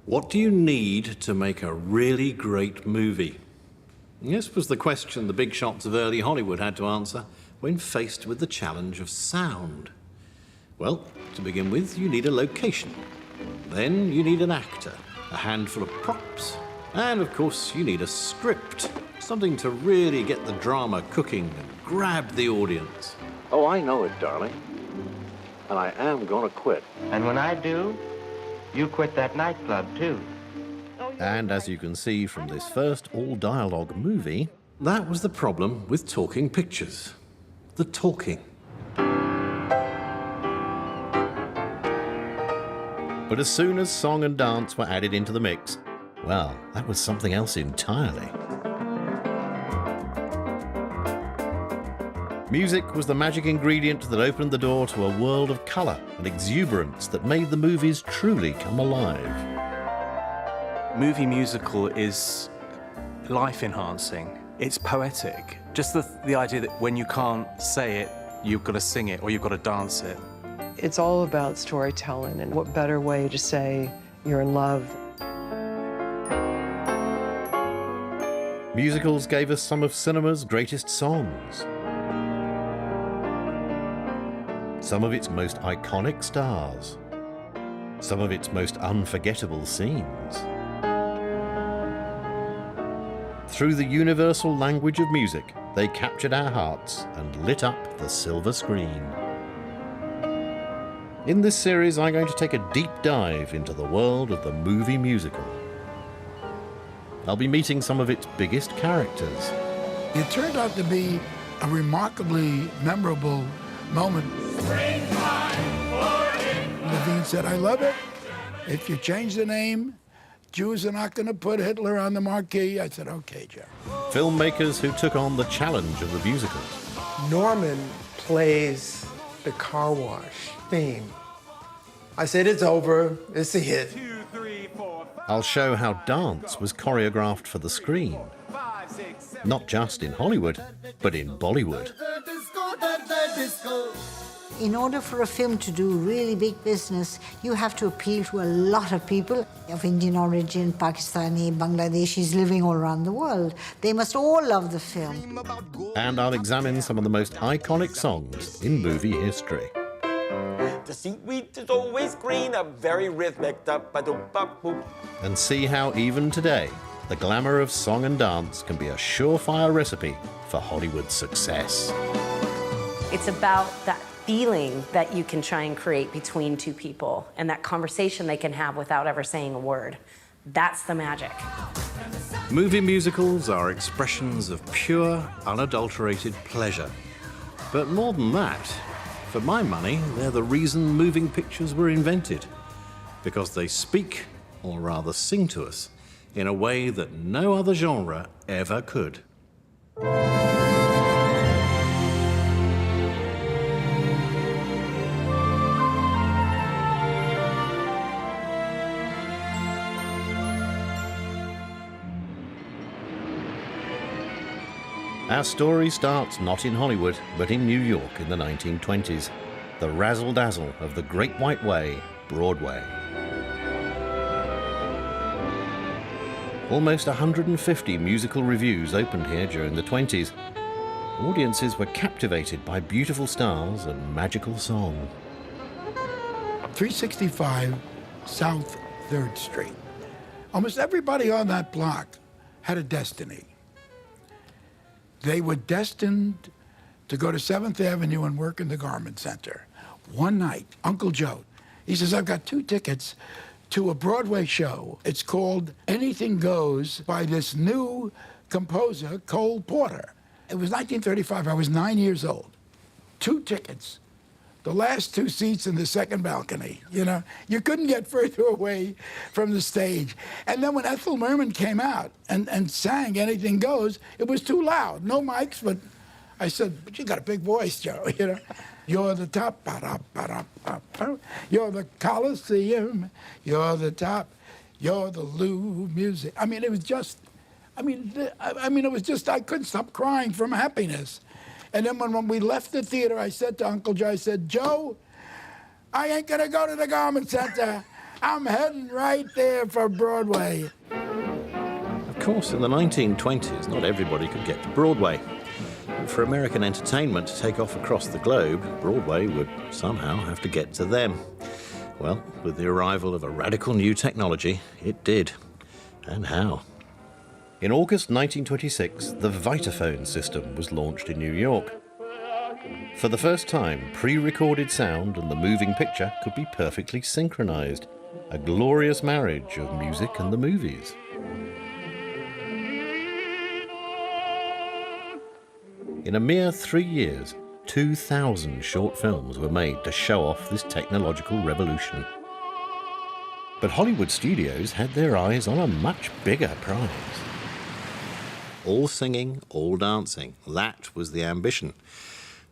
What do you need to make a really great movie? This was the question the big shots of early Hollywood had to answer when faced with the challenge of sound. Well, to begin with, you need a location. Then you need an actor, a handful of props, and of course you need a script, something to really get the drama cooking and grab the audience. Oh, I know it, darling. And I am gonna quit. And when I do, you quit that nightclub, too. And as you can see from this first all-dialogue movie, that was the problem with talking pictures. The talking. But as soon as song and dance were added into the mix, well, that was something else entirely. Music was the magic ingredient that opened the door to a world of colour and exuberance that made the movies truly come alive. Movie musical is life-enhancing. It's poetic. Just the idea that when you can't say it, you've got to sing it or you've got to dance it. It's all about storytelling, and what better way to say you're in love. Musicals gave us some of cinema's greatest songs, some of its most iconic stars, some of its most unforgettable scenes. Through the universal language of music, they captured our hearts and lit up the silver screen. In this series, I'm going to take a deep dive into the world of the movie musical. I'll be meeting some of its biggest characters. It turned out to be a remarkably memorable moment. Levine said, I love it. If you change the name, Jews are not going to put Hitler on the marquee. I said, okay, Joe. Filmmakers who took on the challenge of the musical. Norman plays the car wash theme. I said, it's over, it's a hit. I'll show how dance was choreographed for the screen. Not just in Hollywood, but in Bollywood. In order for a film to do really big business, you have to appeal to a lot of people of Indian origin, Pakistani, Bangladeshis living all around the world. They must all love the film. And I'll examine some of the most iconic songs in movie history. The seaweed is always green, a very rhythmic da-ba-do-ba-boop. And see how even today, the glamour of song and dance can be a surefire recipe for Hollywood's success. It's about that feeling that you can try and create between two people and that conversation they can have without ever saying a word. That's the magic. Movie musicals are expressions of pure, unadulterated pleasure. But more than that, for my money, they're the reason moving pictures were invented. Because they speak, or rather sing to us, in a way that no other genre ever could. Our story starts not in Hollywood, but in New York in the 1920s. The razzle-dazzle of the Great White Way, Broadway. Almost 150 musical revues opened here during the 20s. Audiences were captivated by beautiful stars and magical song. 365 South 3rd Street. Almost everybody on that block had a destiny. They were destined to go to 7th Avenue and work in the garment center. One night, Uncle Joe, he says, I've got 2 tickets to a Broadway show. It's called Anything Goes by this new composer, Cole Porter. It was 1935, I was 9 years old. 2 tickets, the last 2 seats in the second balcony, you know? You couldn't get further away from the stage. And then when Ethel Merman came out and sang Anything Goes, it was too loud, no mics, but I said, but you got a big voice, Joe, you know? You're the top, you're the Coliseum, you're the top, you're the Lou music. I mean, it was just, it was just, I couldn't stop crying from happiness. And then when we left the theater, I said to Uncle Joe, I said, Joe, I ain't gonna go to the garment center. I'm heading right there for Broadway. Of course, in the 1920s, not everybody could get to Broadway. And for American entertainment to take off across the globe, Broadway would somehow have to get to them. Well, with the arrival of a radical new technology, it did. And how? In August 1926, the Vitaphone system was launched in New York. For the first time, pre-recorded sound and the moving picture could be perfectly synchronized. A glorious marriage of music and the movies. In a mere 3 years, 2,000 short films were made to show off this technological revolution. But Hollywood studios had their eyes on a much bigger prize. All singing, all dancing, that was the ambition.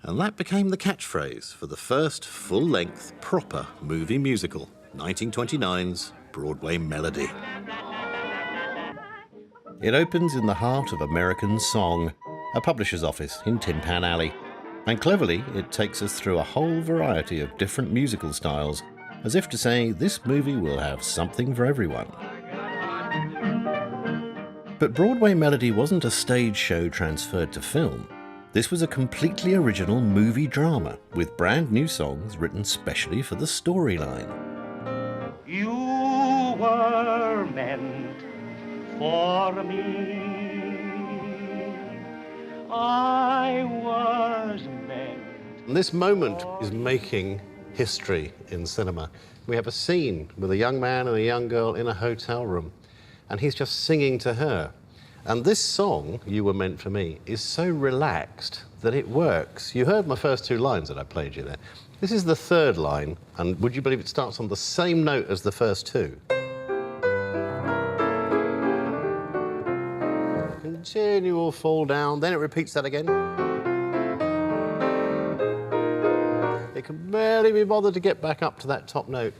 And that became the catchphrase for the first full-length, proper movie musical, 1929's Broadway Melody. It opens in the heart of American song, a publisher's office in Tin Pan Alley. And cleverly, it takes us through a whole variety of different musical styles, as if to say this movie will have something for everyone. But Broadway Melody wasn't a stage show transferred to film. This was a completely original movie drama with brand new songs written specially for the storyline. You were meant for me. I was meant. And this moment is making history in cinema. We have a scene with a young man and a young girl in a hotel room, and he's just singing to her. And this song, You Were Meant for Me, is so relaxed that it works. You heard my first two lines that I played you there. This is the third line, and would you believe it starts on the same note as the first two? Continual fall down, then it repeats that again. It can barely be bothered to get back up to that top note.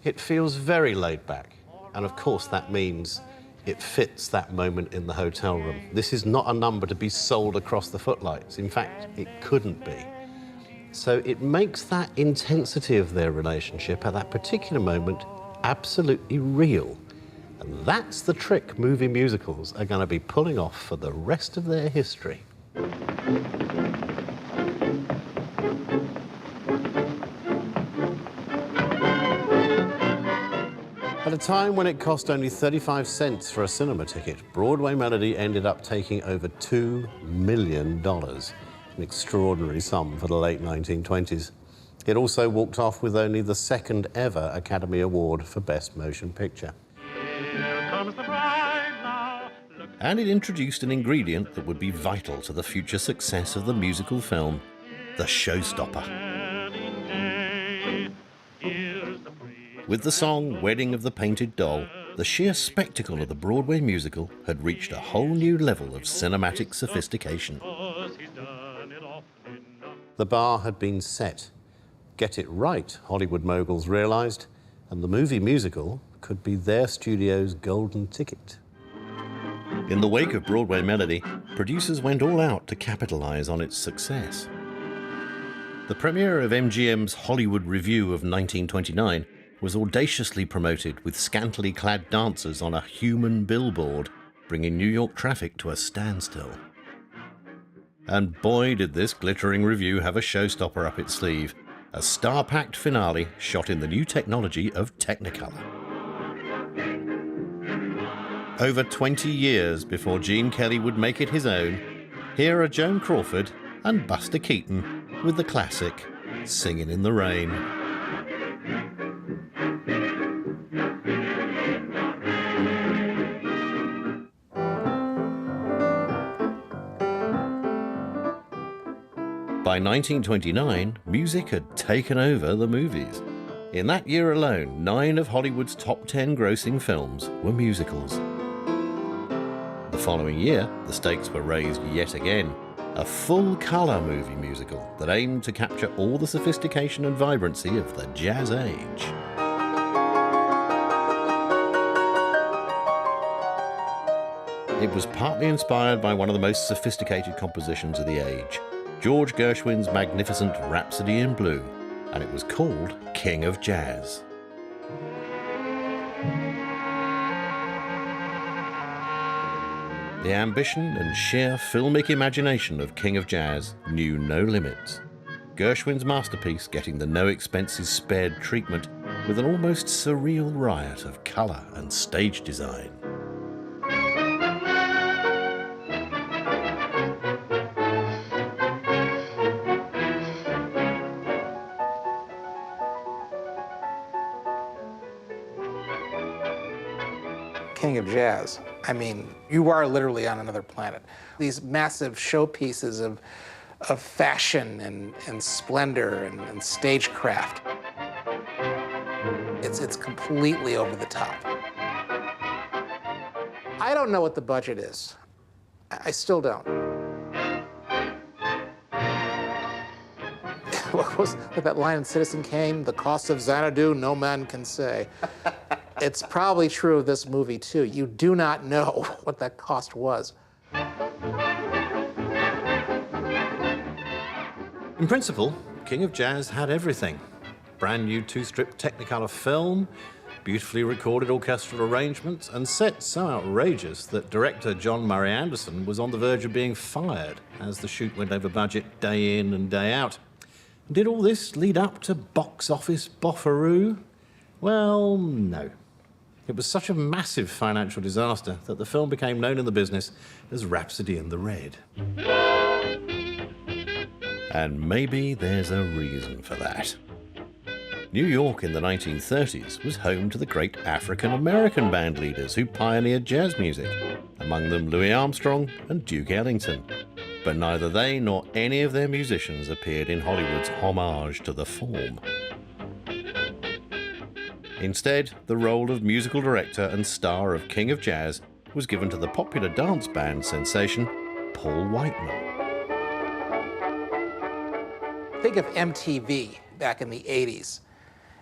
It feels very laid back, and of course that means it fits that moment in the hotel room. This is not a number to be sold across the footlights. In fact, it couldn't be. So it makes that intensity of their relationship at that particular moment absolutely real. And that's the trick movie musicals are going to be pulling off for the rest of their history. At a time when it cost only 35 cents for a cinema ticket, Broadway Melody ended up taking over $2 million, an extraordinary sum for the late 1920s. It also walked off with only the second ever Academy Award for Best Motion Picture. And it introduced an ingredient that would be vital to the future success of the musical film, the showstopper. With the song Wedding of the Painted Doll, the sheer spectacle of the Broadway musical had reached a whole new level of cinematic sophistication. The bar had been set. Get it right, Hollywood moguls realized, and the movie musical could be their studio's golden ticket. In the wake of Broadway Melody, producers went all out to capitalize on its success. The premiere of MGM's Hollywood Review of 1929 was audaciously promoted with scantily clad dancers on a human billboard, bringing New York traffic to a standstill. And boy, did this glittering review have a showstopper up its sleeve, a star-packed finale shot in the new technology of Technicolor. Over 20 years before Gene Kelly would make it his own, here are Joan Crawford and Buster Keaton with the classic Singin' in the Rain. By 1929, music had taken over the movies. In that year alone, 9 of Hollywood's top 10 grossing films were musicals. The following year, the stakes were raised yet again. A full-colour movie musical that aimed to capture all the sophistication and vibrancy of the jazz age. It was partly inspired by one of the most sophisticated compositions of the age, George Gershwin's magnificent Rhapsody in Blue, and it was called King of Jazz. The ambition and sheer filmic imagination of King of Jazz knew no limits. Gershwin's masterpiece getting the no expenses spared treatment with an almost surreal riot of colour and stage design. King of Jazz. I mean, you are literally on another planet. These massive showpieces of fashion and splendor and stagecraft. It's completely over the top. I don't know what the budget is. I still don't. What was that line in Citizen Kane? The cost of Xanadu, no man can say. It's probably true of this movie, too. You do not know what that cost was. In principle, King of Jazz had everything. Brand new 2-strip Technicolor film, beautifully recorded orchestral arrangements, and sets so outrageous that director John Murray Anderson was on the verge of being fired as the shoot went over budget day in and day out. Did all this lead up to box office boffaroo? Well, no. It was such a massive financial disaster that the film became known in the business as Rhapsody in the Red. And maybe there's a reason for that. New York in the 1930s was home to the great African-American band leaders who pioneered jazz music, among them Louis Armstrong and Duke Ellington. But neither they nor any of their musicians appeared in Hollywood's homage to the form. Instead, the role of musical director and star of King of Jazz was given to the popular dance band sensation, Paul Whiteman. Think of MTV back in the 80s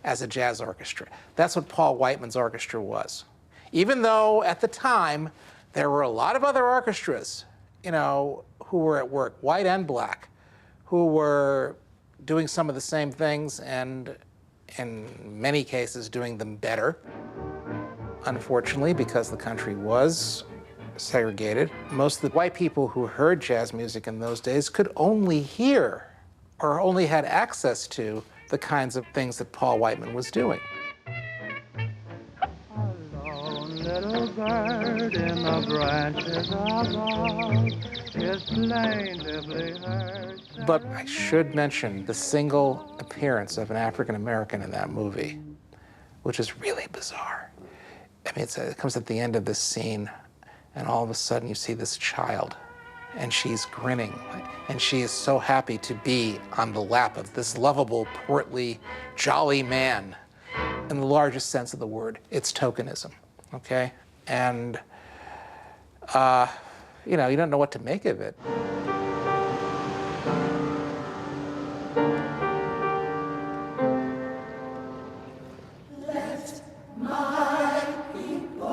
as a jazz orchestra. That's what Paul Whiteman's orchestra was. Even though at the time there were a lot of other orchestras, you know, who were at work, white and black, who were doing some of the same things and in many cases doing them better. Unfortunately, because the country was segregated, most of the white people who heard jazz music in those days could only hear or only had access to the kinds of things that Paul Whiteman was doing. Little bird in the branches above is plaintively heard. But I should mention the single appearance of an African American in that movie, which is really bizarre. I mean, it comes at the end of this scene, and all of a sudden you see this child, and she's grinning, and she is so happy to be on the lap of this lovable, portly, jolly man. In the largest sense of the word, it's tokenism. Okay? And, you know, you don't know what to make of it. Let my people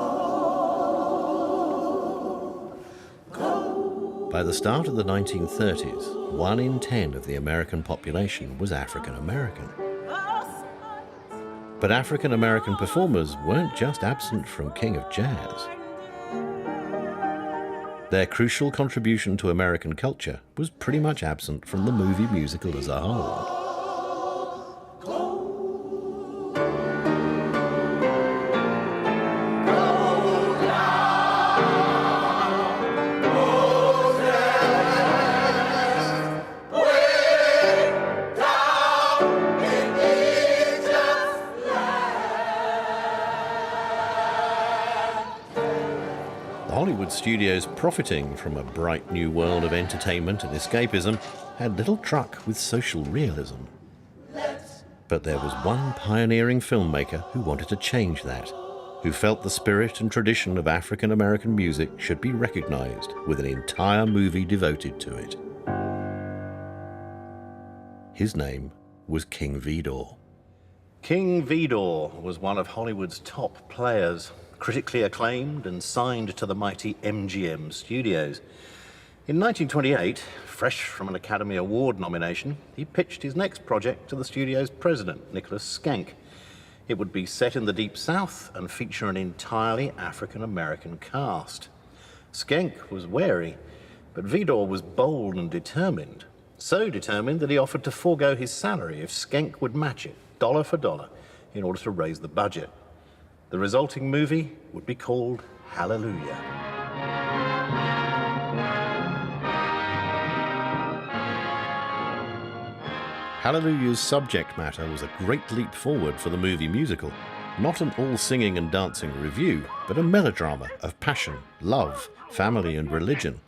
go. By the start of the 1930s, 1 in 10 of the American population was African American. But African-American performers weren't just absent from King of Jazz. Their crucial contribution to American culture was pretty much absent from the movie musical as a whole. Hollywood studios, profiting from a bright new world of entertainment and escapism, had little truck with social realism. But there was one pioneering filmmaker who wanted to change that, who felt the spirit and tradition of African American music should be recognized with an entire movie devoted to it. His name was King Vidor. King Vidor was one of Hollywood's top players, critically acclaimed and signed to the mighty MGM studios. In 1928, fresh from an Academy Award nomination, he pitched his next project to the studio's president, Nicholas Schenck. It would be set in the Deep South and feature an entirely African-American cast. Schenck was wary, but Vidor was bold and determined. So determined that he offered to forego his salary if Schenck would match it, dollar for dollar, in order to raise the budget. The resulting movie would be called Hallelujah. Hallelujah's subject matter was a great leap forward for the movie musical. Not an all-singing and dancing revue, but a melodrama of passion, love, family and religion.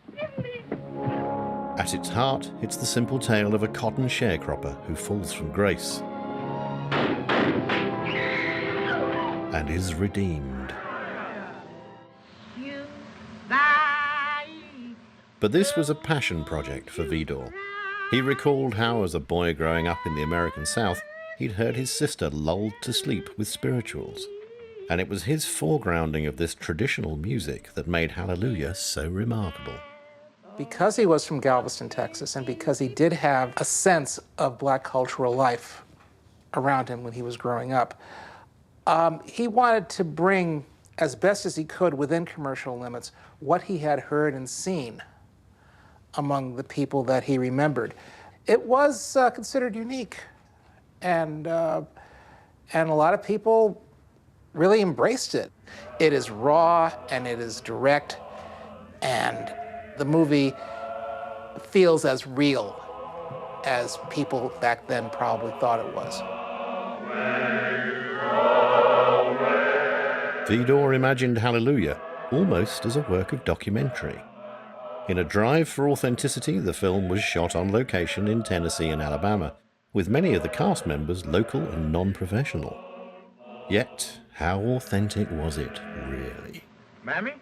At its heart, it's the simple tale of a cotton sharecropper who falls from grace and is redeemed. But this was a passion project for Vidor. He recalled how, as a boy growing up in the American South, he'd heard his sister lulled to sleep with spirituals. And it was his foregrounding of this traditional music that made Hallelujah so remarkable. Because he was from Galveston, Texas, and because he did have a sense of black cultural life around him when he was growing up, he wanted to bring, as best as he could within commercial limits, what he had heard and seen among the people that he remembered. It was considered unique, and a lot of people really embraced it. It is raw and it is direct, and the movie feels as real as people back then probably thought it was. Vidor imagined Hallelujah almost as a work of documentary. In a drive for authenticity, the film was shot on location in Tennessee and Alabama, with many of the cast members local and non-professional. Yet, how authentic was it, really? Mammy,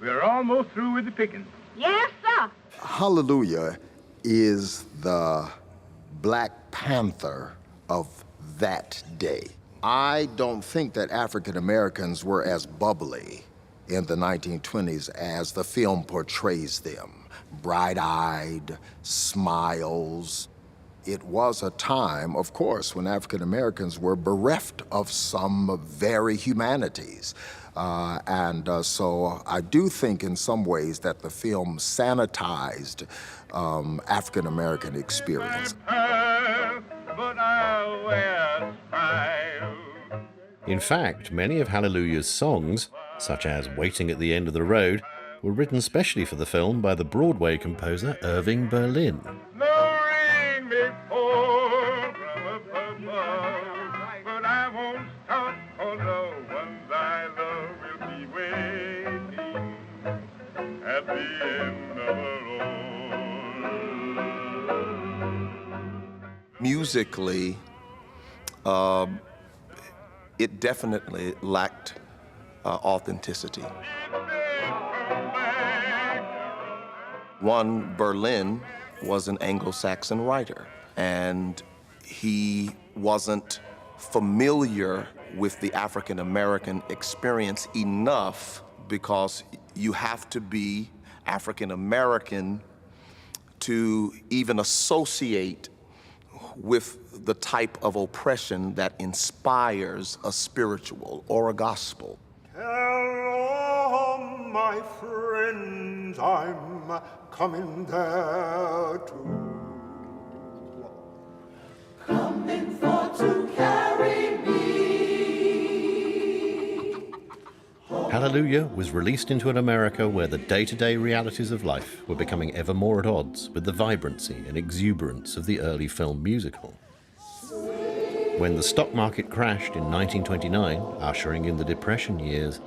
we're almost through with the picking. Yes, sir. Hallelujah is the Black Panther of that day. I don't think that African Americans were as bubbly in the 1920s as the film portrays them. Bright-eyed, smiles. It was a time, of course, when African Americans were bereft of some very humanities. So I do think in some ways that the film sanitized African American experience. In fact, many of Hallelujah's songs, such as Waiting at the End of the Road, were written specially for the film by the Broadway composer Irving Berlin. Musically, it definitely lacked authenticity. One, Berlin was an Anglo-Saxon writer, and he wasn't familiar with the African-American experience enough, because you have to be African-American to even associate with the type of oppression that inspires a spiritual or a gospel. Hello, my friends, I'm coming there too. Coming for to carry me. Hallelujah was released into an America where the day-to-day realities of life were becoming ever more at odds with the vibrancy and exuberance of the early film musical. When the stock market crashed in 1929, ushering in the Depression years,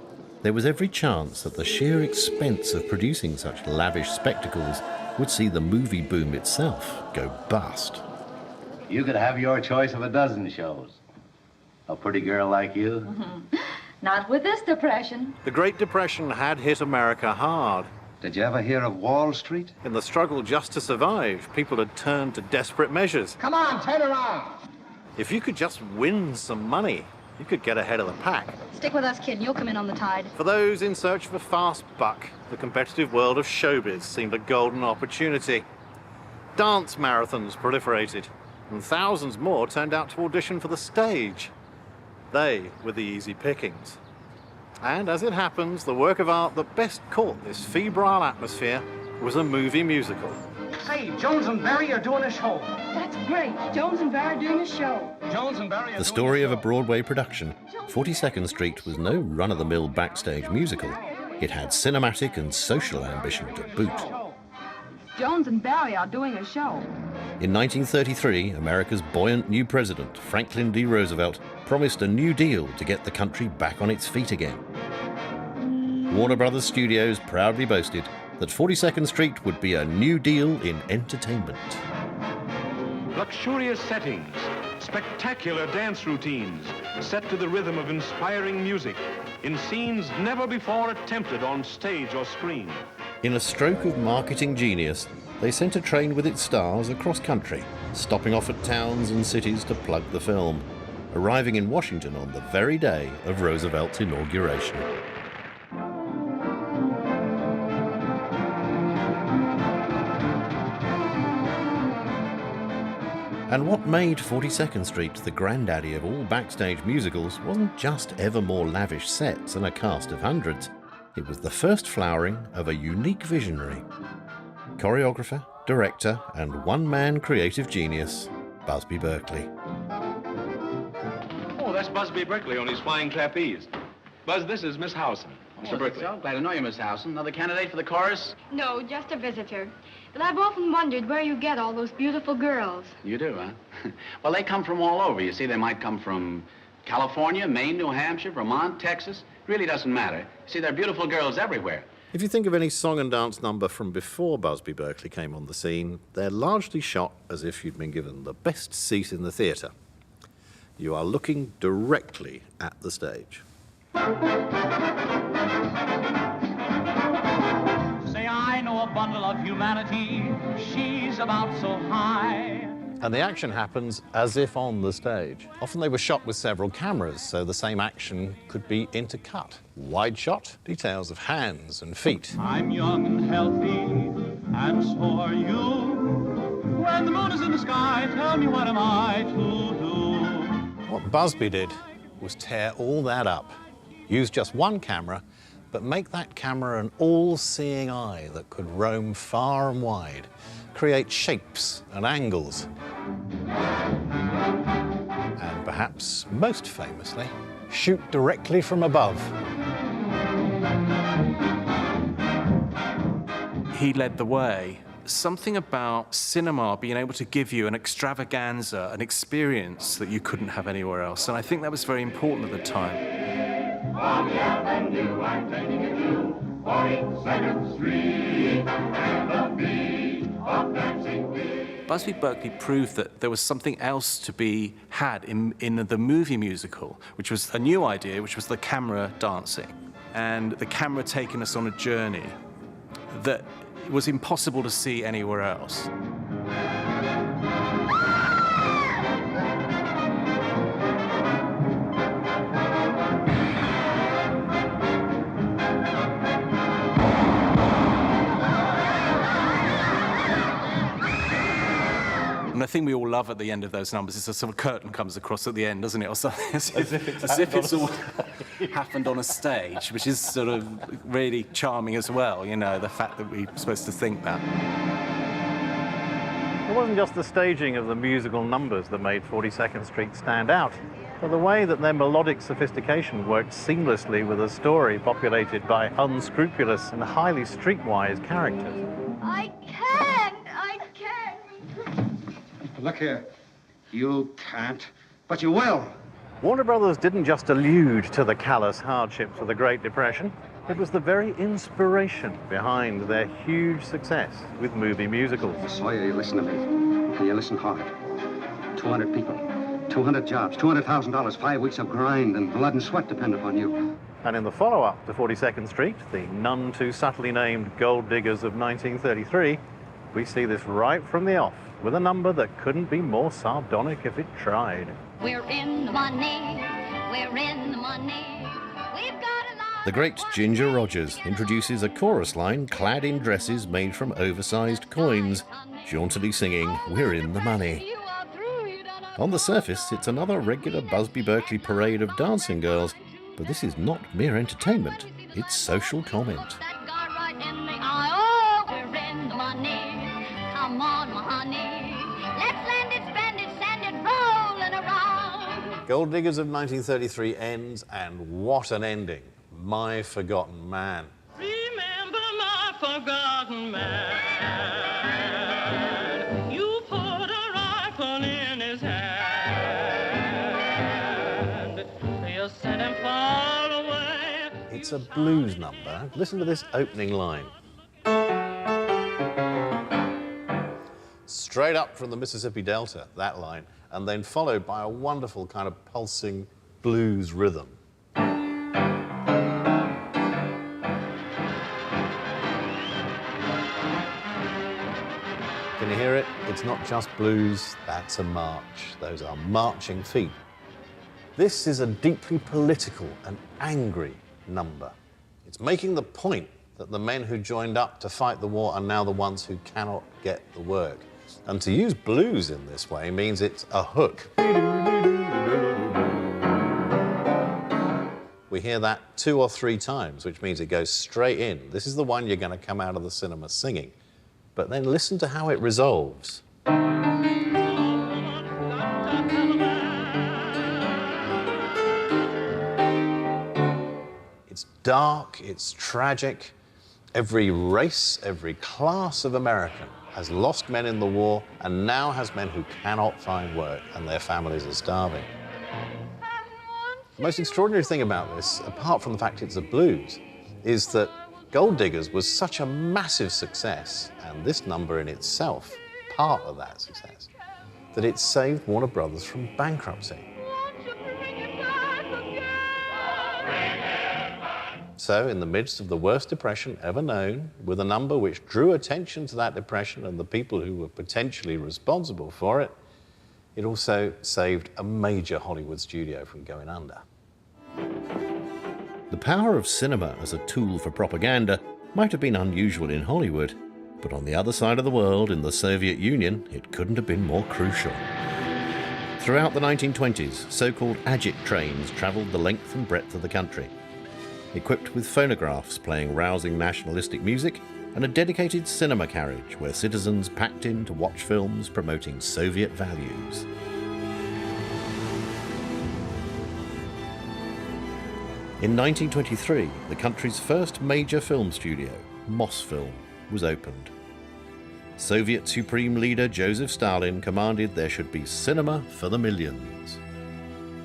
there was every chance that the sheer expense of producing such lavish spectacles would see the movie boom itself go bust. You could have your choice of a dozen shows. A pretty girl like you? Mm-hmm. Not with this depression. The Great Depression had hit America hard. Did you ever hear of Wall Street? In the struggle just to survive, people had turned to desperate measures. Come on, turn around. If you could just win some money, you could get ahead of the pack. Stick with us, kid, and you'll come in on the tide. For those in search of a fast buck, the competitive world of showbiz seemed a golden opportunity. Dance marathons proliferated, and thousands more turned out to audition for the stage. They were the easy pickings. And as it happens, the work of art that best caught this febrile atmosphere was a movie musical. Say, Jones and Barry are doing a show. That's great. Jones and Barry are doing a show. Jones and Barry are The story of a Broadway production, 42nd Street was no run-of-the-mill backstage musical. It had cinematic and social ambition to boot. Jones and Barry are doing a show. In 1933, America's buoyant new president, Franklin D. Roosevelt, promised a new deal to get the country back on its feet again. Warner Brothers Studios proudly boasted that 42nd Street would be a new deal in entertainment. Luxurious settings, spectacular dance routines, set to the rhythm of inspiring music, in scenes never before attempted on stage or screen. In a stroke of marketing genius, they sent a train with its stars across country, stopping off at towns and cities to plug the film, arriving in Washington on the very day of Roosevelt's inauguration. And what made 42nd Street the granddaddy of all backstage musicals wasn't just ever more lavish sets and a cast of hundreds. It was the first flowering of a unique visionary. Choreographer, director, and one-man creative genius, Busby Berkeley. Oh, that's Busby Berkeley on his flying trapeze. Buzz, this is Miss Howson. Mr. Berkeley. So glad to know you, Miss Howson. Another candidate for the chorus? No, just a visitor. But I've often wondered where you get all those beautiful girls. You do, huh? Well, they come from all over. You see, they might come from California, Maine, New Hampshire, Vermont, Texas. Really doesn't matter. See, there are beautiful girls everywhere. If you think of any song and dance number from before Busby Berkeley came on the scene, they're largely shot as if you'd been given the best seat in the theatre. You are looking directly at the stage. Say, I know a bundle of humanity. She's about so high. And the action happens as if on the stage. Often they were shot with several cameras, so the same action could be intercut. Wide shot, details of hands and feet. I'm young and healthy, and so are you. When the moon is in the sky, tell me what am I to do? What Busby did was tear all that up. Use just one camera, but make that camera an all-seeing eye that could roam far and wide, create shapes and angles. And perhaps most famously, shoot directly from above. He led the way. Something about cinema being able to give you an extravaganza, an experience that you couldn't have anywhere else. And I think that was very important at the time. On the avenue, I'm taking you to 42nd Street, and the beat of dancing feet. Busby Berkeley proved that there was something else to be had in the movie musical, which was a new idea, which was the camera dancing. And the camera taking us on a journey that was impossible to see anywhere else. And the thing we all love at the end of those numbers is a sort of curtain comes across at the end, doesn't it? Or something, as if it's all happened on a stage, which is sort of really charming as well, you know, the fact that we're supposed to think that. It wasn't just the staging of the musical numbers that made 42nd Street stand out, but the way that their melodic sophistication worked seamlessly with a story populated by unscrupulous and highly streetwise characters. I can't. Look here. You can't, but you will. Warner Brothers didn't just allude to the callous hardships of the Great Depression. It was the very inspiration behind their huge success with movie musicals. Sawyer, you listen to me. And you listen hard. 200 people, 200 jobs, $200,000, 5 weeks of grind and blood and sweat depend upon you. And in the follow-up to 42nd Street, the none too subtly named Gold Diggers of 1933, we see this right from the off, with a number that couldn't be more sardonic if it tried. We're in the money. We're in the money. We've got a lot. The great Ginger Rogers introduces a chorus line clad in dresses made from oversized coins, jauntily singing, "We're in the money." On the surface, it's another regular Busby Berkeley parade of dancing girls, But this is not mere entertainment, it's social comment. That guy right in the eye. Oh, we're in the money. Come on, my honey. Let's land it, spend it, send it rolling around. Gold Diggers of 1933 ends, and what an ending. My Forgotten Man. Remember my forgotten man. You put a rifle in his hand. You sent him far away. It's a blues number. Listen to this opening line. Straight up from the Mississippi Delta, that line, and then followed by a wonderful kind of pulsing blues rhythm. Can you hear it? It's not just blues, that's a march. Those are marching feet. This is a deeply political and angry number. It's making the point that the men who joined up to fight the war are now the ones who cannot get the work. And to use blues in this way means it's a hook. We hear that 2 or 3 times, which means it goes straight in. This is the one you're going to come out of the cinema singing. But then listen to how it resolves. It's dark, it's tragic. Every race, every class of American has lost men in the war and now has men who cannot find work and their families are starving. The most extraordinary thing about this, apart from the fact it's a blues, is that Gold Diggers was such a massive success, and this number in itself, part of that success, that it saved Warner Brothers from bankruptcy. So, in the midst of the worst depression ever known, with a number which drew attention to that depression and the people who were potentially responsible for it, it also saved a major Hollywood studio from going under. The power of cinema as a tool for propaganda might have been unusual in Hollywood, but on the other side of the world, in the Soviet Union, it couldn't have been more crucial. Throughout the 1920s, so-called agit trains travelled the length and breadth of the country, equipped with phonographs playing rousing nationalistic music and a dedicated cinema carriage where citizens packed in to watch films promoting Soviet values. In 1923, the country's first major film studio, Mosfilm, was opened. Soviet Supreme Leader Joseph Stalin commanded there should be cinema for the millions.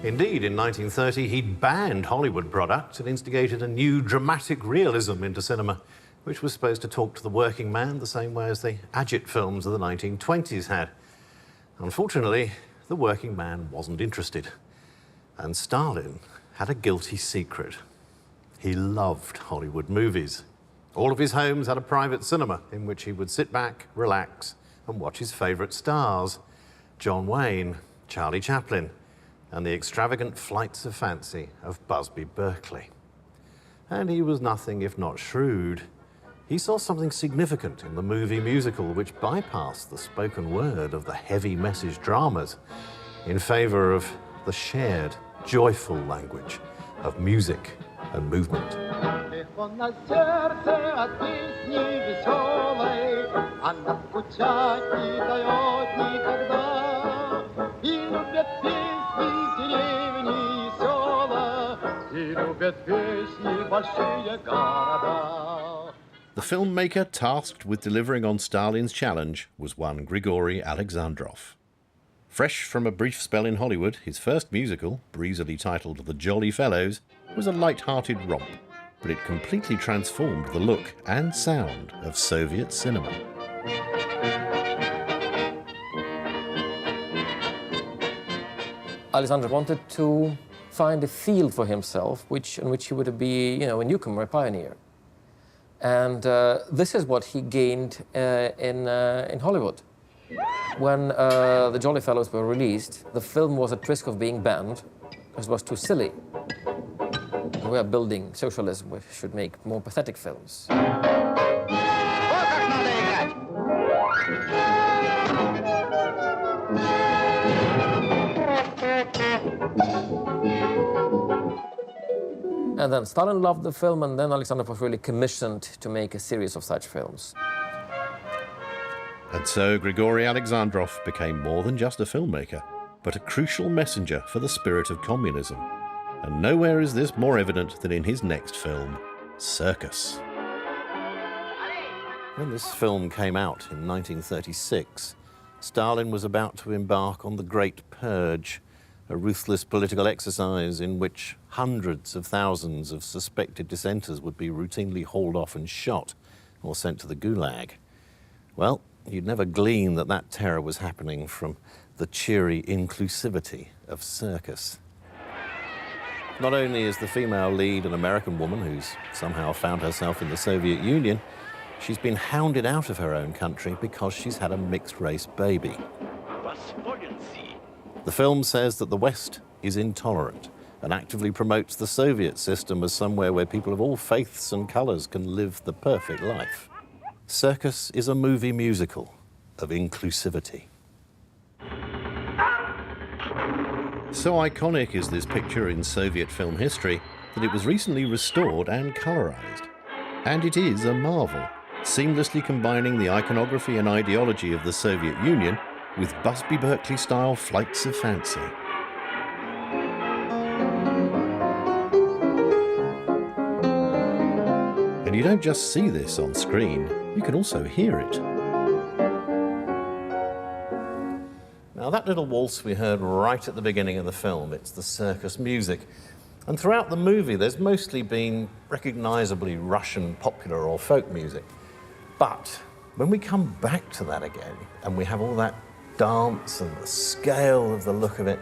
Indeed, in 1930, he'd banned Hollywood products and instigated a new dramatic realism into cinema, which was supposed to talk to the working man the same way as the agit films of the 1920s had. Unfortunately, the working man wasn't interested. And Stalin had a guilty secret. He loved Hollywood movies. All of his homes had a private cinema in which he would sit back, relax, and watch his favourite stars, John Wayne, Charlie Chaplin, and the extravagant flights of fancy of Busby Berkeley. And he was nothing if not shrewd. He saw something significant in the movie musical which bypassed the spoken word of the heavy message dramas in favour of the shared, joyful language of music and movement. The filmmaker tasked with delivering on Stalin's challenge was one Grigory Alexandrov. Fresh from a brief spell in Hollywood, his first musical, breezily titled The Jolly Fellows, was a light-hearted romp, but it completely transformed the look and sound of Soviet cinema. Alexandrov wanted to find a field for himself in which he would be, a newcomer, a pioneer. And this is what he gained in Hollywood. When the Jolly Fellows were released, the film was at risk of being banned because it was too silly. We are building socialism, we should make more pathetic films. And then Stalin loved the film, and then Alexander was really commissioned to make a series of such films. And so Grigory Alexandrov became more than just a filmmaker, but a crucial messenger for the spirit of communism. And nowhere is this more evident than in his next film, Circus. When this film came out in 1936, Stalin was about to embark on the Great Purge, a ruthless political exercise in which hundreds of thousands of suspected dissenters would be routinely hauled off and shot or sent to the Gulag. Well, you'd never glean that that terror was happening from the cheery inclusivity of Circus. Not only is the female lead an American woman who's somehow found herself in the Soviet Union, she's been hounded out of her own country because she's had a mixed-race baby. The film says that the West is intolerant and actively promotes the Soviet system as somewhere where people of all faiths and colours can live the perfect life. Circus is a movie musical of inclusivity. So iconic is this picture in Soviet film history that it was recently restored and colorized. And it is a marvel, seamlessly combining the iconography and ideology of the Soviet Union with Busby Berkeley-style flights of fancy. And you don't just see this on screen, you can also hear it. Now, that little waltz we heard right at the beginning of the film, it's the circus music. And throughout the movie, there's mostly been recognizably Russian popular or folk music. But when we come back to that again, and we have all that dance and the scale of the look of it,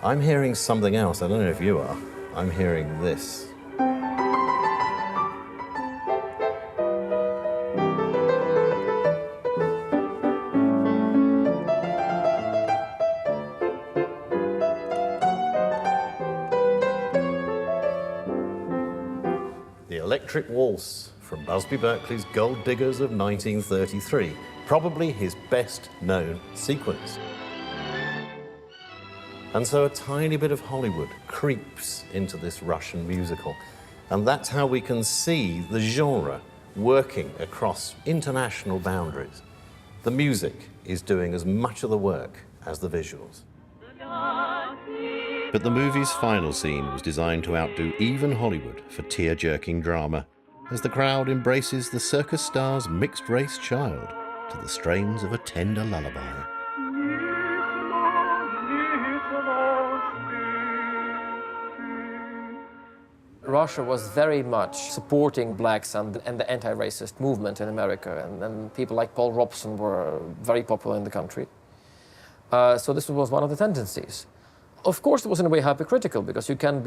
I'm hearing something else. I don't know if you are. I'm hearing this. The Electric Waltz from Busby Berkeley's Gold Diggers of 1933, probably his best-known sequence. And so a tiny bit of Hollywood creeps into this Russian musical, and that's how we can see the genre working across international boundaries. The music is doing as much of the work as the visuals. But the movie's final scene was designed to outdo even Hollywood for tear-jerking drama, as the crowd embraces the circus star's mixed-race child to the strains of a tender lullaby. Russia was very much supporting blacks and the anti-racist movement in America, and people like Paul Robeson were very popular in the country. So this was one of the tendencies. Of course, it was in a way hypocritical, because you can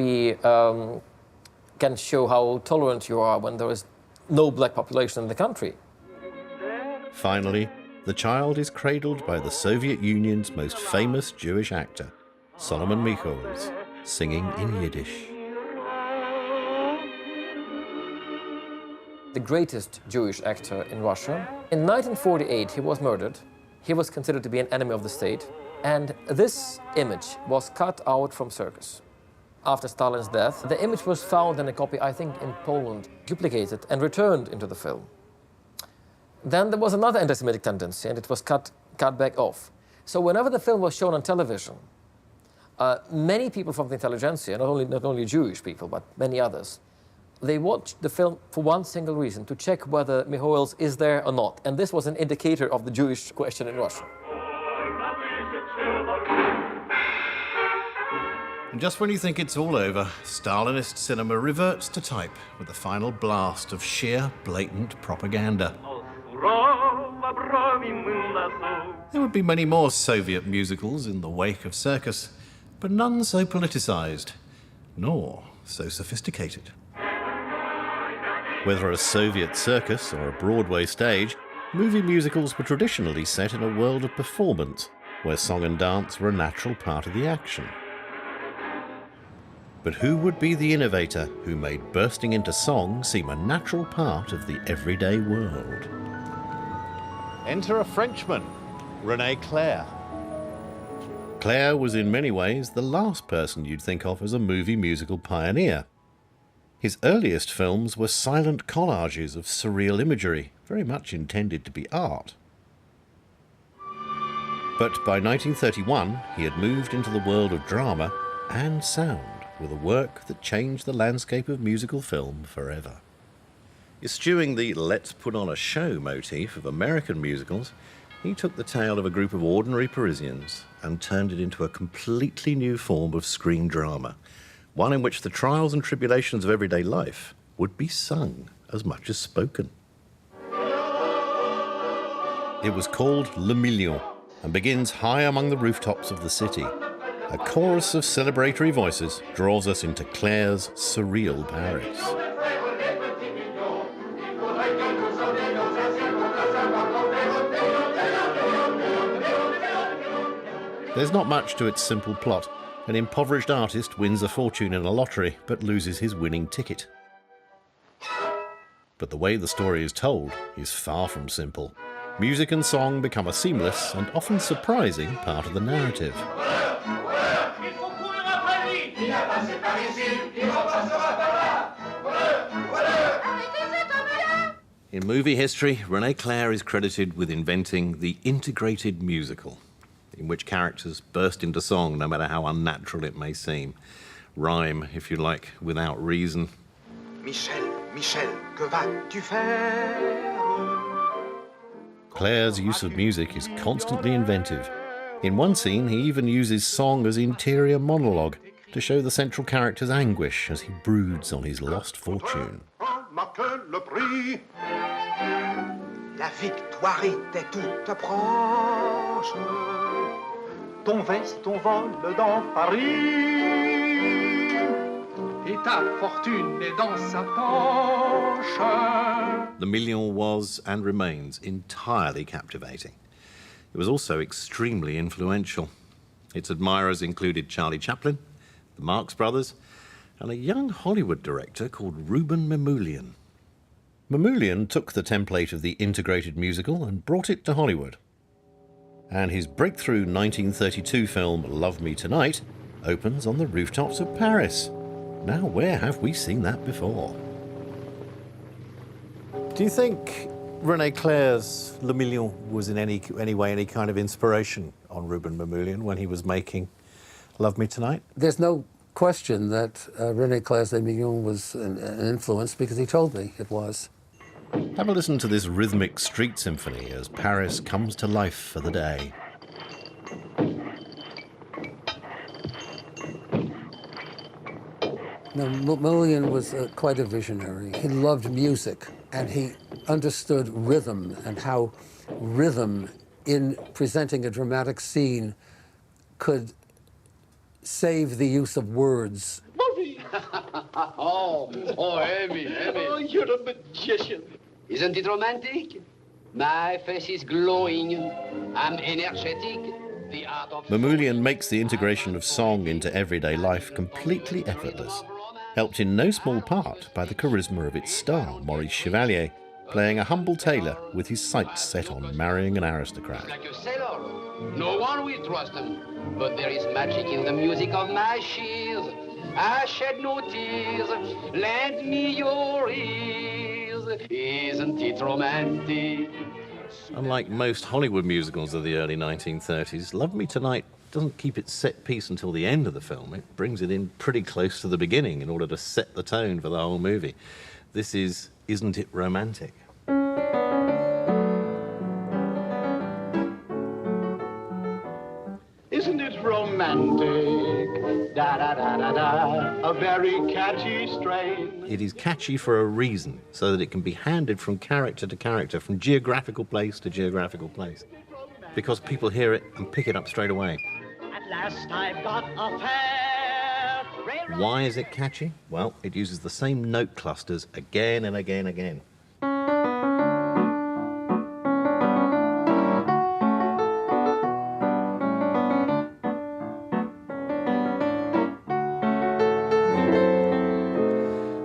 show how tolerant you are when there is no black population in the country. Finally, the child is cradled by the Soviet Union's most famous Jewish actor, Solomon Michoels, singing in Yiddish. The greatest Jewish actor in Russia. In 1948, he was murdered. He was considered to be an enemy of the state. And this image was cut out from Circus. After Stalin's death, the image was found in a copy, I think, in Poland, duplicated and returned into the film. Then there was another anti-Semitic tendency, and it was cut back off. So whenever the film was shown on television, many people from the intelligentsia, not only Jewish people, but many others, they watched the film for one single reason, to check whether Michoels is there or not. And this was an indicator of the Jewish question in Russia. And just when you think it's all over, Stalinist cinema reverts to type with the final blast of sheer, blatant propaganda. There would be many more Soviet musicals in the wake of Circus, but none so politicized, nor so sophisticated. Whether a Soviet circus or a Broadway stage, movie musicals were traditionally set in a world of performance, where song and dance were a natural part of the action. But who would be the innovator who made bursting into song seem a natural part of the everyday world? Enter a Frenchman, René Clair. Clair was in many ways the last person you'd think of as a movie musical pioneer. His earliest films were silent collages of surreal imagery, very much intended to be art. But by 1931, he had moved into the world of drama and sound with a work that changed the landscape of musical film forever. Eschewing the let's put on a show motif of American musicals, he took the tale of a group of ordinary Parisians and turned it into a completely new form of screen drama, one in which the trials and tribulations of everyday life would be sung as much as spoken. It was called Le Million and begins high among the rooftops of the city. A chorus of celebratory voices draws us into Claire's surreal Paris. There's not much to its simple plot. An impoverished artist wins a fortune in a lottery, but loses his winning ticket. But the way the story is told is far from simple. Music and song become a seamless and often surprising part of the narrative. In movie history, René Clair is credited with inventing the integrated musical, in which characters burst into song no matter how unnatural it may seem. Rhyme, if you like, without reason. Michel, Michel, que vas-tu faire? Clair's use of music is constantly inventive. In one scene, he even uses song as interior monologue to show the central character's anguish as he broods on his lost fortune. La victoire était toute proche. Ton veste, ton vol dans Paris. Et ta fortune est dans sa poche. Le Million was and remains entirely captivating. It was also extremely influential. Its admirers included Charlie Chaplin, the Marx Brothers, and a young Hollywood director called Ruben Mamoulian. Mamoulian took the template of the integrated musical and brought it to Hollywood. And his breakthrough 1932 film Love Me Tonight opens on the rooftops of Paris. Now, where have we seen that before? Do you think René Clair's Le Million was in any way any kind of inspiration on Ruben Mamoulian when he was making Love Me Tonight? There's no question that René Clair's Le Million was an influence because he told me it was. Have a listen to this rhythmic street symphony as Paris comes to life for the day. Now, Mamoulian was quite a visionary. He loved music, and he understood rhythm and how rhythm in presenting a dramatic scene could save the use of words. Oh, Amy. Oh, you're a magician. Isn't it romantic? My face is glowing. I'm energetic. The art of... Mamoulian makes the integration of song into everyday life completely effortless, helped in no small part by the charisma of its star, Maurice Chevalier, playing a humble tailor with his sights set on marrying an aristocrat. Like a sailor. No one will trust him. But there is magic in the music of my shears. I shed no tears. Lend me your ears. Isn't it romantic? Unlike most Hollywood musicals of the early 1930s, Love Me Tonight doesn't keep its set piece until the end of the film. It brings it in pretty close to the beginning in order to set the tone for the whole movie. This is Isn't It Romantic? Isn't it romantic? Da da da da da. A very catchy strain. It is catchy for a reason, so that it can be handed from character to character, from geographical place to geographical place, because people hear it and pick it up straight away. At last I've got a fair. Why is it catchy? Well, it uses the same note clusters again and again and again.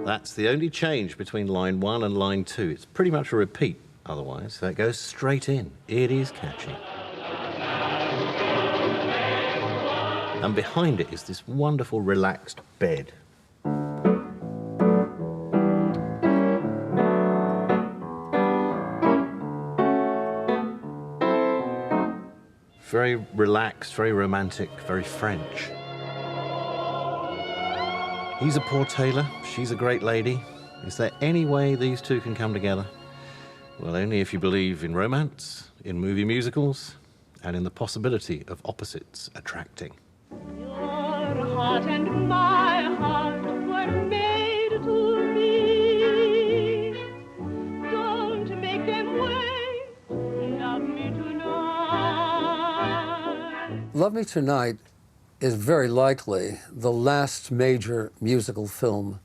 That's the only change between line 1 and line 2. It's pretty much a repeat otherwise, so it goes straight in. It is catchy. And behind it is this wonderful relaxed bed. Very relaxed, very romantic, very French. He's a poor tailor, she's a great lady. Is there any way these two can come together? Well, only if you believe in romance, in movie musicals, and in the possibility of opposites attracting. Your heart and my heart were made to be. Don't make them wait. Love me tonight. Love Me Tonight is very likely the last major musical film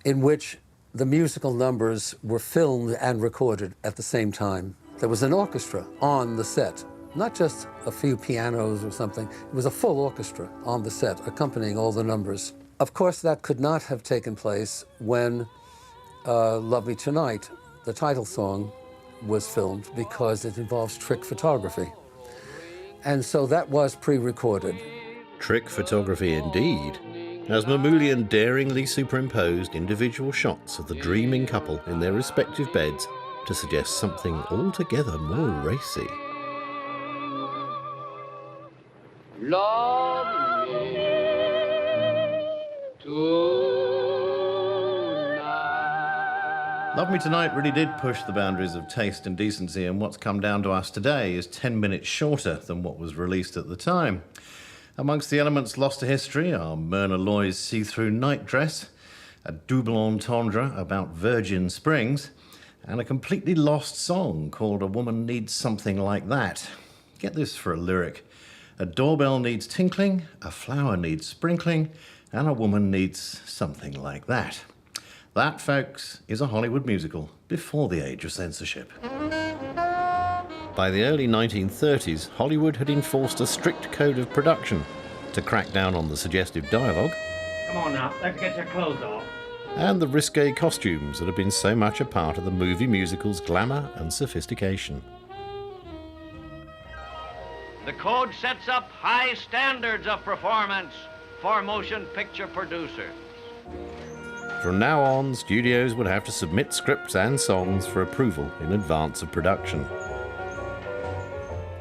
in which the musical numbers were filmed and recorded at the same time. There was an orchestra on the set, not just a few pianos or something. It was a full orchestra on the set accompanying all the numbers. Of course, that could not have taken place when Love Me Tonight, the title song, was filmed because it involves trick photography. And so that was pre-recorded. Trick photography indeed, as Mamoulian daringly superimposed individual shots of the dreaming couple in their respective beds to suggest something altogether more racy. Love me tonight. Love Me Tonight really did push the boundaries of taste and decency, and what's come down to us today is 10 minutes shorter than what was released at the time. Amongst the elements lost to history are Myrna Loy's see-through night dress, a double entendre about Virgin Springs, and a completely lost song called A Woman Needs Something Like That. Get this for a lyric. A doorbell needs tinkling, a flower needs sprinkling, and a woman needs something like that. That, folks, is a Hollywood musical before the age of censorship. By the early 1930s, Hollywood had enforced a strict code of production to crack down on the suggestive dialogue. Come on now, let's get your clothes off. And the risque costumes that have been so much a part of the movie musical's glamour and sophistication. The code sets up high standards of performance for motion picture producers. From now on, studios would have to submit scripts and songs for approval in advance of production.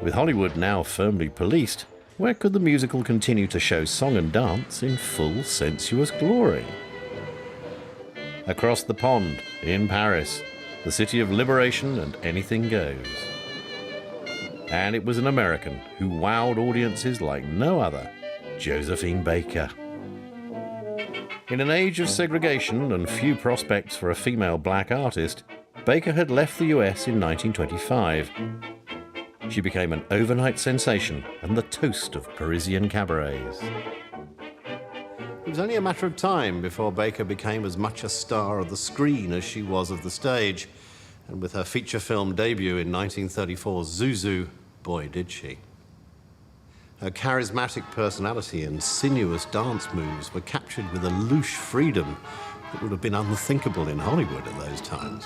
With Hollywood now firmly policed, where could the musical continue to show song and dance in full sensuous glory? Across the pond, in Paris, the city of liberation and anything goes. And it was an American who wowed audiences like no other, Josephine Baker. In an age of segregation and few prospects for a female black artist, Baker had left the US in 1925. She became an overnight sensation and the toast of Parisian cabarets. It was only a matter of time before Baker became as much a star of the screen as she was of the stage. And with her feature film debut in 1934's Zuzu, boy did she. Her charismatic personality and sinuous dance moves were captured with a louche freedom that would have been unthinkable in Hollywood at those times.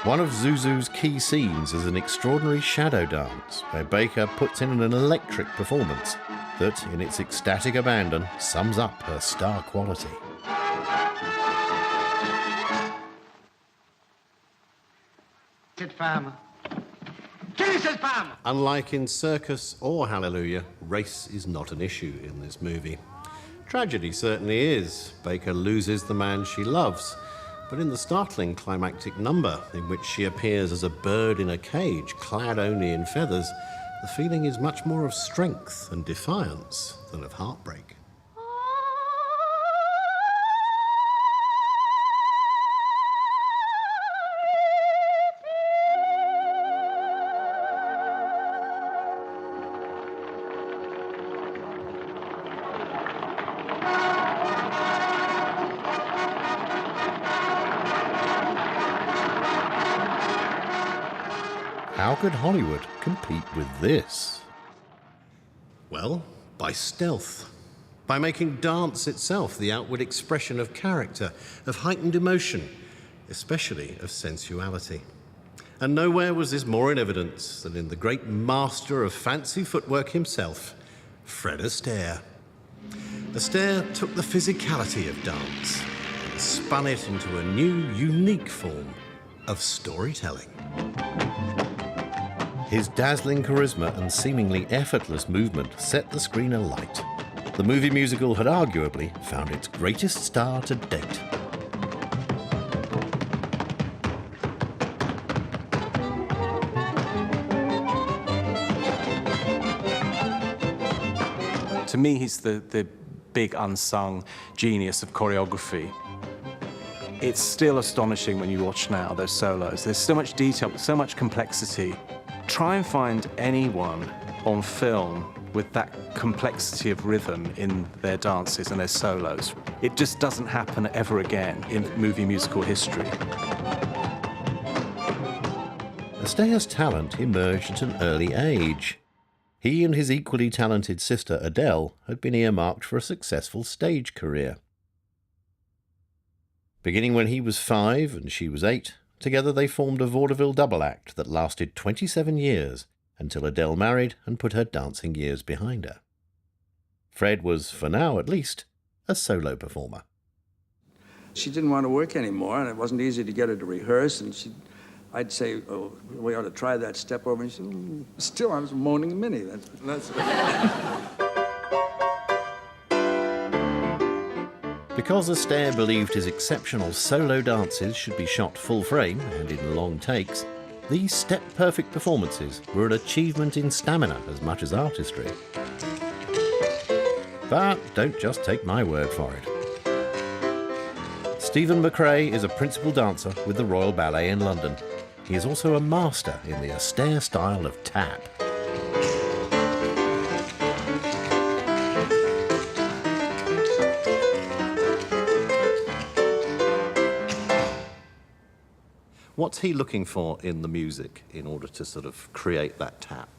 One of Zuzu's key scenes is an extraordinary shadow dance where Baker puts in an electric performance that, in its ecstatic abandon, sums up her star quality. Cette femme. Unlike in Circus or Hallelujah, race is not an issue in this movie. Tragedy certainly is. Baker loses the man she loves. But in the startling climactic number, in which she appears as a bird in a cage, clad only in feathers, the feeling is much more of strength and defiance than of heartbreak. How could Hollywood compete with this? Well, by stealth. By making dance itself the outward expression of character, of heightened emotion, especially of sensuality. And nowhere was this more in evidence than in the great master of fancy footwork himself, Fred Astaire. Astaire took the physicality of dance and spun it into a new, unique form of storytelling. His dazzling charisma and seemingly effortless movement set the screen alight. The movie musical had arguably found its greatest star to date. To me, he's the big unsung genius of choreography. It's still astonishing when you watch now those solos. There's so much detail, so much complexity. Try and find anyone on film with that complexity of rhythm in their dances and their solos. It just doesn't happen ever again in movie musical history. Astaire's talent emerged at an early age. He and his equally talented sister Adele had been earmarked for a successful stage career. Beginning when he was 5 and she was 8, together they formed a vaudeville double act that lasted 27 years until Adele married and put her dancing years behind her. Fred was, for now at least, a solo performer. She didn't want to work anymore, and it wasn't easy to get her to rehearse, and I'd say, oh, we ought to try that step over, and she said, still, I was moaning Minnie. That's Because Astaire believed his exceptional solo dances should be shot full frame and in long takes, these step-perfect performances were an achievement in stamina as much as artistry. But don't just take my word for it. Stephen McRae is a principal dancer with the Royal Ballet in London. He is also a master in the Astaire style of tap. What's he looking for in the music in order to sort of create that tap?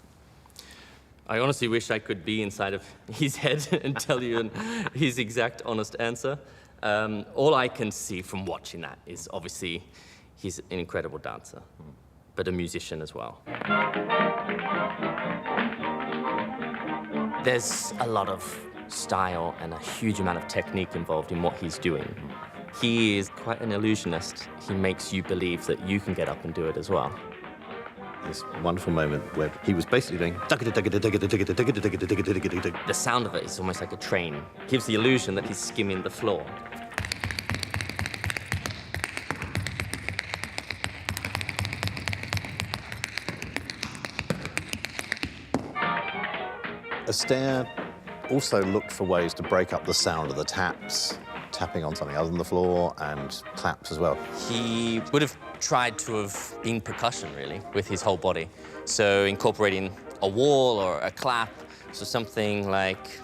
I honestly wish I could be inside of his head and tell you his exact honest answer. All I can see from watching that is obviously he's an incredible dancer, but a musician as well. There's a lot of style and a huge amount of technique involved in what he's doing. He is quite an illusionist. He makes you believe that you can get up and do it as well. This wonderful moment where he was basically doing... The sound of it is almost like a train. Gives the illusion that he's skimming the floor. Astaire also looked for ways to break up the sound of the taps, tapping on something other than the floor, and claps as well. He would have tried to have been percussion, really, with his whole body. So incorporating a wall or a clap, so something like...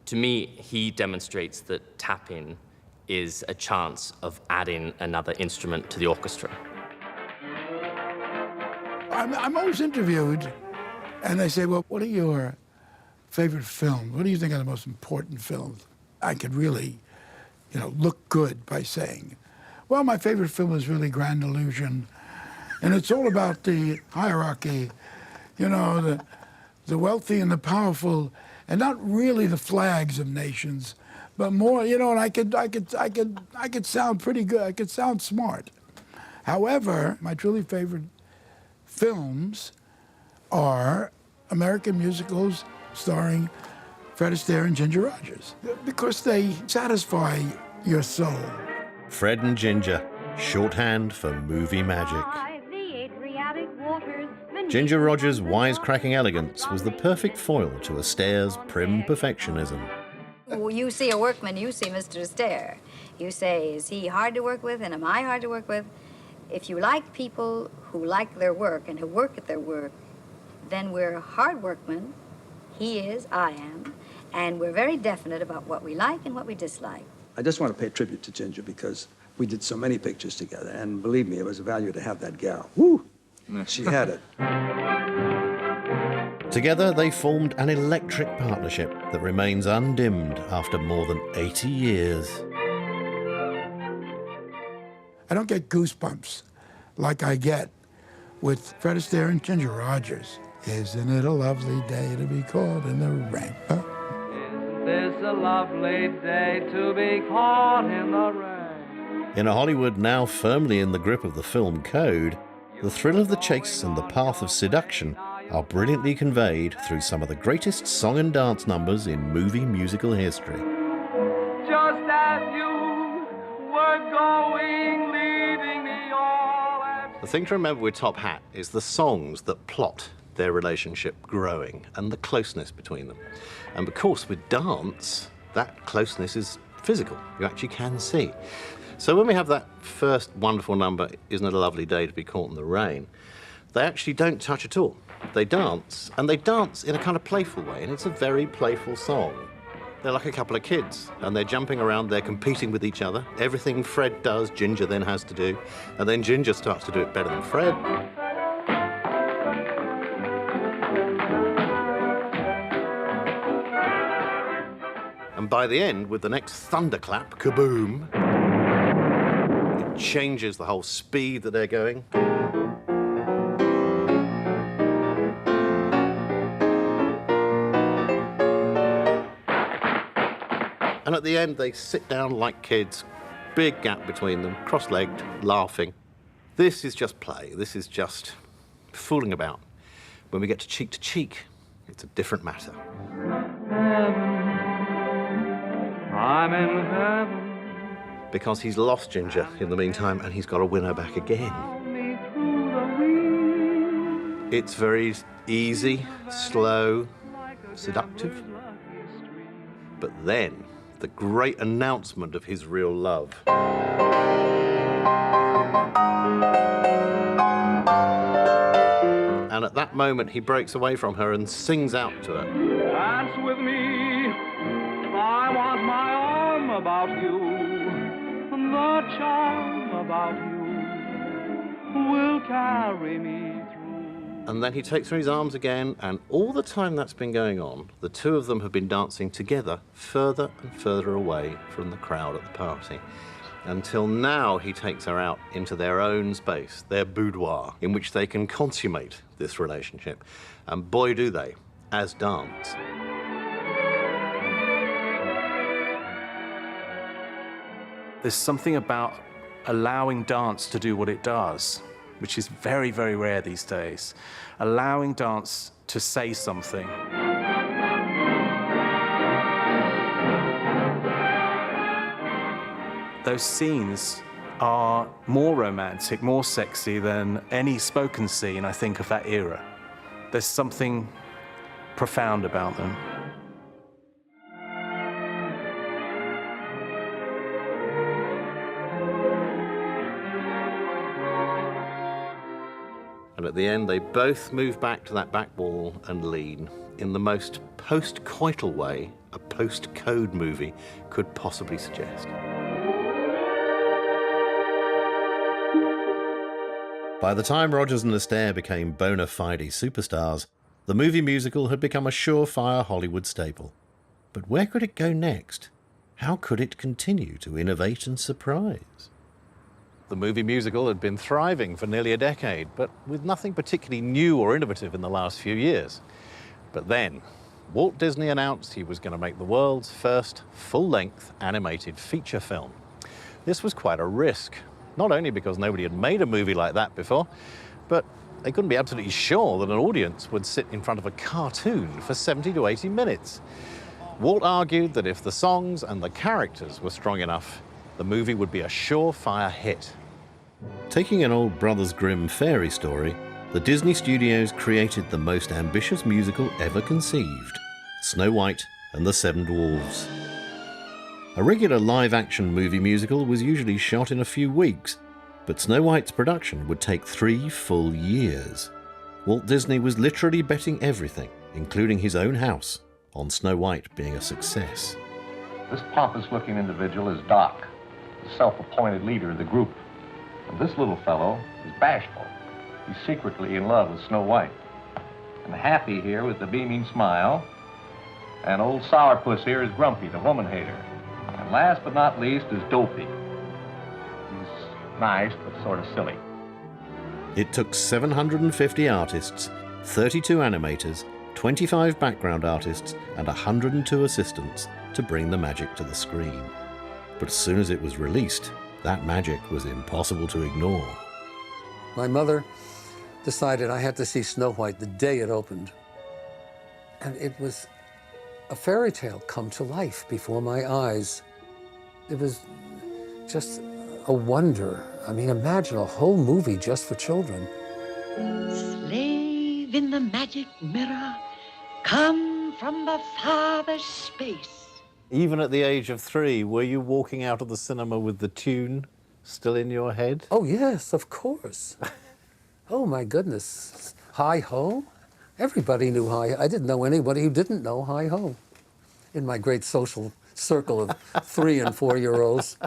To me, he demonstrates that tapping is a chance of adding another instrument to the orchestra. I'm always interviewed, and they say, well, what are your favorite films? What do you think are the most important films? I could really, look good by saying, well, my favorite film is really Grand Illusion, and it's all about the hierarchy, the wealthy and the powerful, and not really the flags of nations, but more, and I could sound pretty good. I could sound smart. However, my truly favorite films are American musicals starring Fred Astaire and Ginger Rogers, because they satisfy your soul. Fred and Ginger, shorthand for movie magic. Ginger Rogers' wisecracking elegance was the perfect foil to Astaire's prim perfectionism. When you see a workman, you see Mr. Astaire. You say, is he hard to work with, and am I hard to work with? If you like people who like their work and who work at their work, then we're hard workmen. He is, I am, and we're very definite about what we like and what we dislike. I just want to pay tribute to Ginger because we did so many pictures together, and believe me, it was a value to have that gal. Woo! She had it. Together, they formed an electric partnership that remains undimmed after more than 80 years. I don't get goosebumps like I get with Fred Astaire and Ginger Rogers. Isn't it a lovely day to be caught in the rain? There's a lovely day to be caught in the rain. In a Hollywood now firmly in the grip of the film code, the thrill of the chase and the path of seduction are brilliantly conveyed through some of the greatest song and dance numbers in movie musical history. Just as you were going, leaving me all at... The thing to remember with Top Hat is the songs that plot their relationship growing and the closeness between them. And of course with dance, that closeness is physical. You actually can see. So when we have that first wonderful number, Isn't It a Lovely Day to Be Caught in the Rain, they actually don't touch at all. They dance, and they dance in a kind of playful way, and it's a very playful song. They're like a couple of kids, and they're jumping around, they're competing with each other. Everything Fred does, Ginger then has to do, and then Ginger starts to do it better than Fred. And by the end, with the next thunderclap, kaboom, it changes the whole speed that they're going. And at the end, they sit down like kids, big gap between them, cross-legged, laughing. This is just play. This is just fooling about. When we get to cheek, it's a different matter. I'm in heaven. Because he's lost Ginger in the meantime, and he's got to win her back again. It's very easy, slow, seductive. But then, the great announcement of his real love. And at that moment, he breaks away from her and sings out to her. Dance with me, I want my arm about you. The charm about you will carry me through. And then he takes her in his arms again, and all the time that's been going on, the two of them have been dancing together further and further away from the crowd at the party. Until now he takes her out into their own space, their boudoir, in which they can consummate this relationship. And boy do they, as dance. There's something about allowing dance to do what it does, which is very, very rare these days. Allowing dance to say something. Those scenes are more romantic, more sexy than any spoken scene, I think, of that era. There's something profound about them. And at the end, they both move back to that back wall and lean in the most post-coital way a post-code movie could possibly suggest. By the time Rodgers and Astaire became bona fide superstars, the movie musical had become a surefire Hollywood staple. But where could it go next? How could it continue to innovate and surprise? The movie musical had been thriving for nearly a decade, but with nothing particularly new or innovative in the last few years. But then, Walt Disney announced he was going to make the world's first full-length animated feature film. This was quite a risk, not only because nobody had made a movie like that before, but they couldn't be absolutely sure that an audience would sit in front of a cartoon for 70 to 80 minutes. Walt argued that if the songs and the characters were strong enough, the movie would be a surefire hit. Taking an old Brothers Grimm fairy story, the Disney Studios created the most ambitious musical ever conceived, Snow White and the Seven Dwarfs. A regular live-action movie musical was usually shot in a few weeks, but Snow White's production would take 3 full years. Walt Disney was literally betting everything, including his own house, on Snow White being a success. This pompous-looking individual is Doc, the self-appointed leader of the group. And this little fellow is bashful. He's secretly in love with Snow White. And Happy here with the beaming smile. And old Sourpuss here is Grumpy, the woman hater. And last but not least is Dopey. He's nice, but sort of silly. It took 750 artists, 32 animators, 25 background artists and 102 assistants to bring the magic to the screen. But as soon as it was released, that magic was impossible to ignore. My mother decided I had to see Snow White the day it opened. And it was a fairy tale come to life before my eyes. It was just a wonder. I mean, imagine a whole movie just for children. Slave in the magic mirror, come from the farthest space. Even at the age of 3, were you walking out of the cinema with the tune still in your head? Oh, yes, of course. Oh, my goodness. Hi-ho? Everybody knew hi. I didn't know anybody who didn't know hi-ho in my great social circle of 3- and 4-year-olds.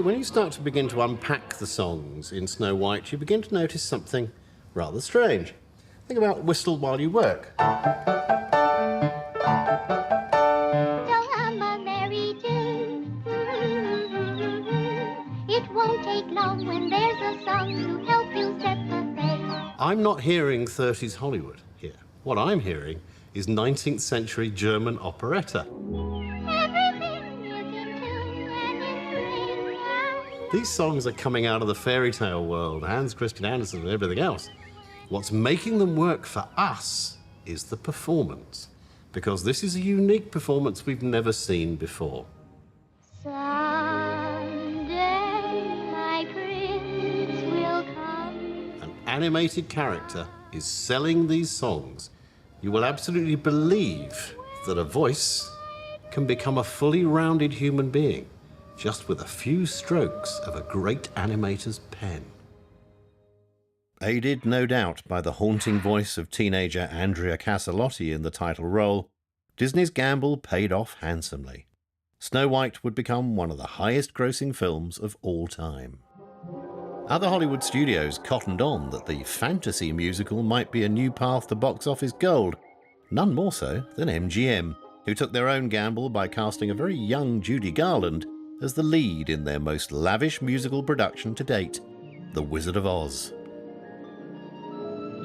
When you start to begin to unpack the songs in Snow White, you begin to notice something rather strange. Think about Whistle While You Work. So hum a merry tune. It won't take long when there's a song to help you set the pace. I'm not hearing 30s Hollywood here. What I'm hearing is 19th century German operetta. These songs are coming out of the fairy tale world, Hans Christian Andersen and everything else. What's making them work for us is the performance, because this is a unique performance we've never seen before. Someday my prince will come. An animated character is selling these songs. You will absolutely believe that a voice can become a fully rounded human being just with a few strokes of a great animator's pen. Aided, no doubt, by the haunting voice of teenager Andrea Casalotti in the title role, Disney's gamble paid off handsomely. Snow White would become one of the highest-grossing films of all time. Other Hollywood studios cottoned on that the fantasy musical might be a new path to box office gold, none more so than MGM, who took their own gamble by casting a very young Judy Garland as the lead in their most lavish musical production to date, The Wizard of Oz.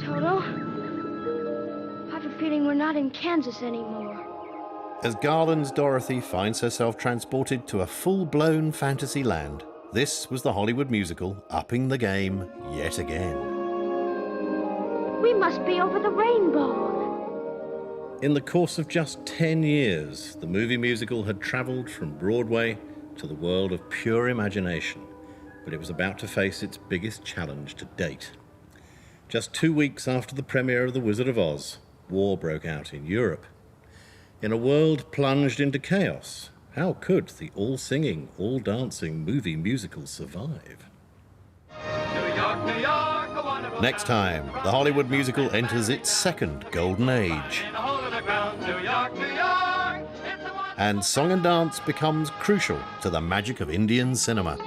Toto, I have a feeling we're not in Kansas anymore. As Garland's Dorothy finds herself transported to a full-blown fantasy land, this was the Hollywood musical upping the game yet again. We must be over the rainbow. In the course of just 10 years, the movie musical had travelled from Broadway to the world of pure imagination, but it was about to face its biggest challenge to date. Just 2 weeks after the premiere of The Wizard of Oz, war broke out in Europe. In a world plunged into chaos, how could the all-singing, all-dancing movie musical survive? New York, New York, a wonderful Next time, the Hollywood musical enters its second golden age. in a hole in the ground. New York, New York. And song and dance becomes crucial to the magic of Indian cinema.